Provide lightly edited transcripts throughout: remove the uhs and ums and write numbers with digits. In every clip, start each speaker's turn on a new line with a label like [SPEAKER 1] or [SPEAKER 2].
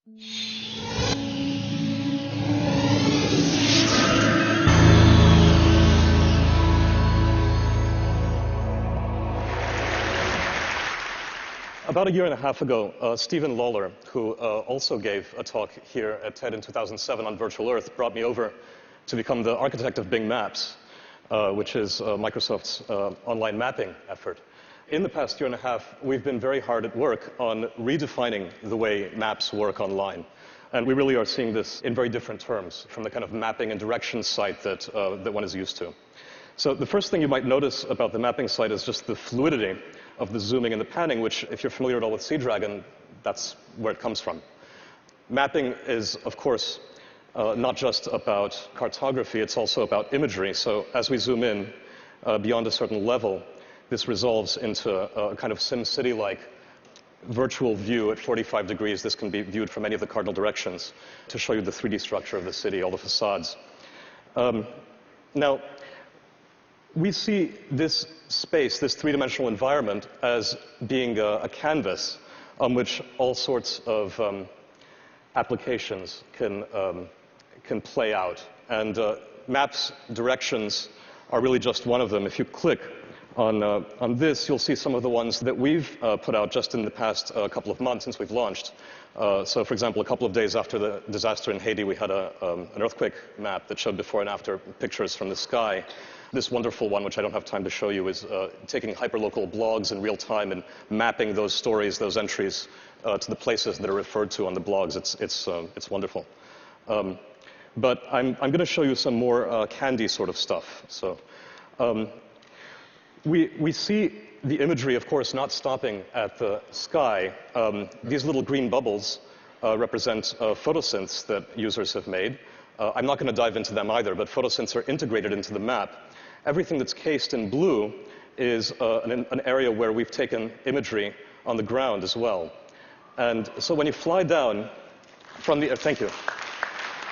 [SPEAKER 1] About a year and a half ago, Stephen Lawler, who also gave a talk here at TED in 2007 on Virtual Earth, brought me over to become the architect of Bing Maps, which is Microsoft's online mapping effort. In the past year and a half, we've been very hard at work on redefining the way maps work online. And we really are seeing this in very different terms from the kind of mapping and directions site that one is used to. So the first thing you might notice about the mapping site is just the fluidity of the zooming and the panning, which, if you're familiar at all with Seadragon, that's where it comes from. Mapping is, of course, not just about cartography, it's also about imagery. So as we zoom in beyond a certain level, this resolves into a kind of SimCity-like virtual view at 45 degrees. This can be viewed from any of the cardinal directions to show you the 3D structure of the city, all the facades. Now, we see this space, this three-dimensional environment, as being a canvas on which all sorts of applications can play out. And maps directions are really just one of them. If you click on this, you'll see some of the ones that we've put out just in the past couple of months since we've launched. So, for example, a couple of days after the disaster in Haiti, we had an earthquake map that showed before and after pictures from the sky. This wonderful one, which I don't have time to show you, is taking hyperlocal blogs in real time and mapping those stories, those entries, to the places that are referred to on the blogs. It's wonderful. But I'm going to show you some more candy sort of stuff. So we see the imagery, of course, not stopping at the sky. These little green bubbles represent photosynths that users have made. I'm not going to dive into them either, but photosynths are integrated into the map. Everything that's cased in blue is an area where we've taken imagery on the ground as well. And so when you fly down from the, thank you.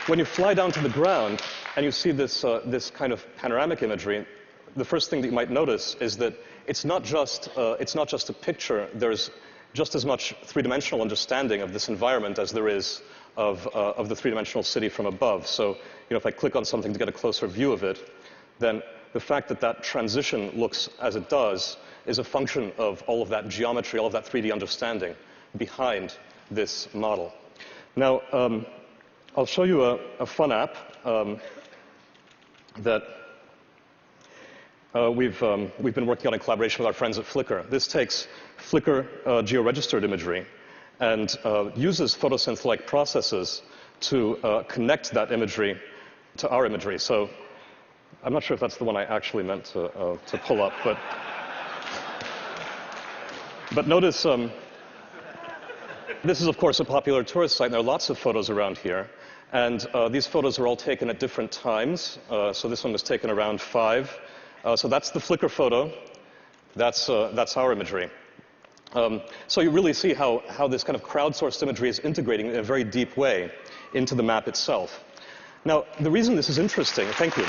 [SPEAKER 1] When you fly down to the ground and you see this kind of panoramic imagery, the first thing that you might notice is that it's not just a picture. There's just as much three-dimensional understanding of this environment as there is of the three-dimensional city from above. So, if I click on something to get a closer view of it, then the fact that that transition looks as it does is a function of all of that geometry, all of that 3D understanding behind this model. Now, I'll show you a fun app that we've been working on in collaboration with our friends at Flickr. This takes Flickr georegistered imagery and uses photosynth-like processes to connect that imagery to our imagery. So I'm not sure if that's the one I actually meant to pull up, but notice this is, of course, a popular tourist site, and there are lots of photos around here. And these photos are all taken at different times. So this one was taken around 5. So that's the Flickr photo. That's our imagery. So you really see how this kind of crowdsourced imagery is integrating in a very deep way into the map itself. Now, the reason this is interesting, thank you.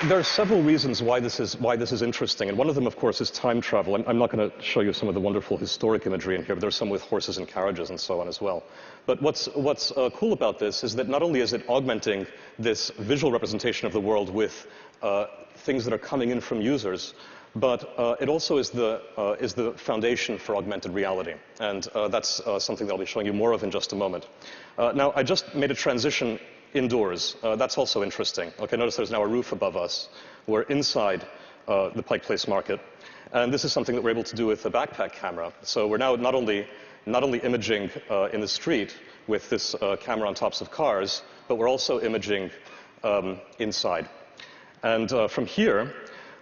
[SPEAKER 1] There are several reasons why this is interesting, and one of them, of course, is time travel. I'm not going to show you some of the wonderful historic imagery in here, but there's some with horses and carriages and so on as well. But what's cool about this is that not only is it augmenting this visual representation of the world with things that are coming in from users, but it also is the foundation for augmented reality, and that's something that I'll be showing you more of in just a moment. Now, I just made a transition indoors. That's also interesting. Okay, notice there's now a roof above us. We're inside the Pike Place Market, and this is something that we're able to do with a backpack camera. So we're now not only imaging in the street with this camera on tops of cars, but we're also imaging inside. And from here,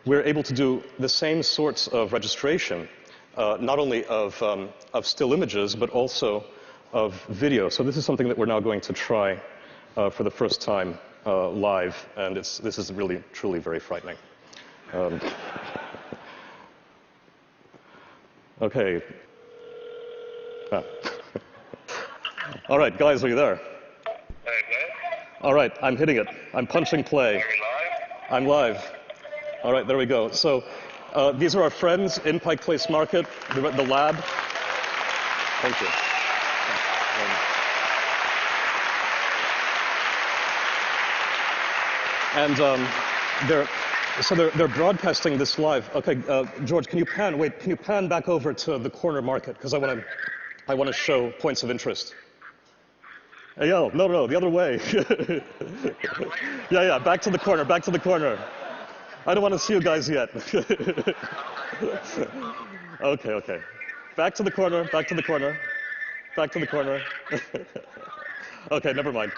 [SPEAKER 1] we're able to do the same sorts of registration, not only of still images, but also of video. So this is something that we're now going to try for the first time live, and this is really, truly very frightening. Okay. All right, guys, are you there? All right, I'm hitting it. I'm punching play. I'm live. All right, there we go. So these are our friends in Pike Place Market, the lab. Thank you. They're broadcasting this live. Okay, George, can you pan? Wait, can you pan back over to the corner market? Because I want to show points of interest. Hey, yo, no, the other way. Yeah, back to the corner, back to the corner. I don't want to see you guys yet. Okay. Back to the corner, back to the corner, back to the corner. Okay, never mind.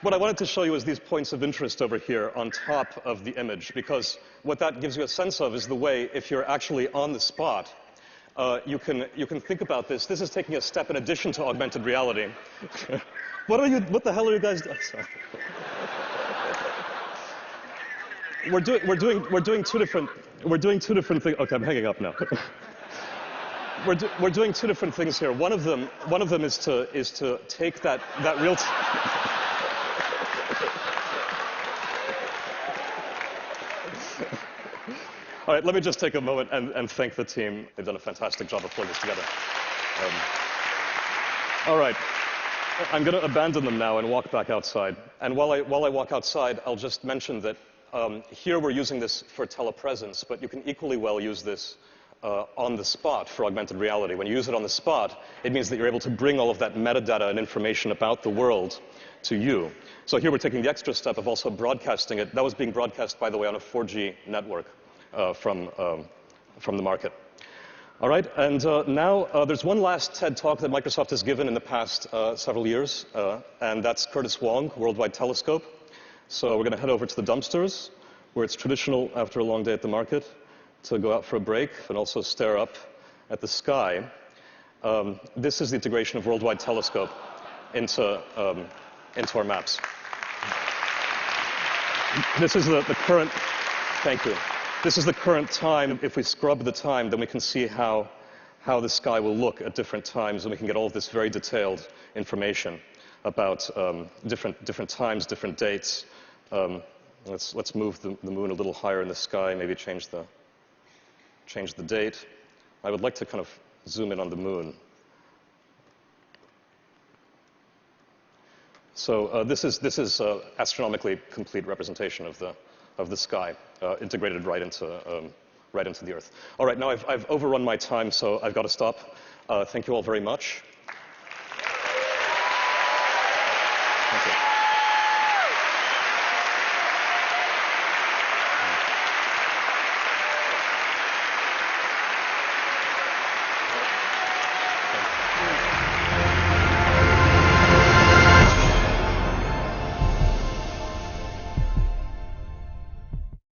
[SPEAKER 1] What I wanted to show you is these points of interest over here on top of the image, because what that gives you a sense of is the way, if you're actually on the spot, you can think about this. This is taking a step in addition to augmented reality. What the hell are you guys doing? We're doing two different things. Okay, I'm hanging up now. We're doing two different things here. One of them is to take that real. All right, let me just take a moment and thank the team. They've done a fantastic job of pulling this together. All right, I'm going to abandon them now and walk back outside. And while I walk outside, I'll just mention that here we're using this for telepresence, but you can equally well use this on the spot for augmented reality. When you use it on the spot, it means that you're able to bring all of that metadata and information about the world to you. So here we're taking the extra step of also broadcasting it. That was being broadcast, by the way, on a 4G network from the market. All right, and now there's one last TED Talk that Microsoft has given in the past several years, and that's Curtis Wong, Worldwide Telescope. So we're going to head over to the dumpsters, where it's traditional after a long day at the market to go out for a break and also stare up at the sky. This is the integration of Worldwide Telescope into our maps. This is the current, thank you. This is the current time. If we scrub the time, then we can see how the sky will look at different times, and we can get all of this very detailed information about different times, different dates. Let's move the moon a little higher in the sky, maybe change the date. I would like to kind of zoom in on the moon. So this is astronomically complete representation of the sky, integrated right into the Earth. All right, now I've overrun my time, so I've got to stop. Thank you all very much.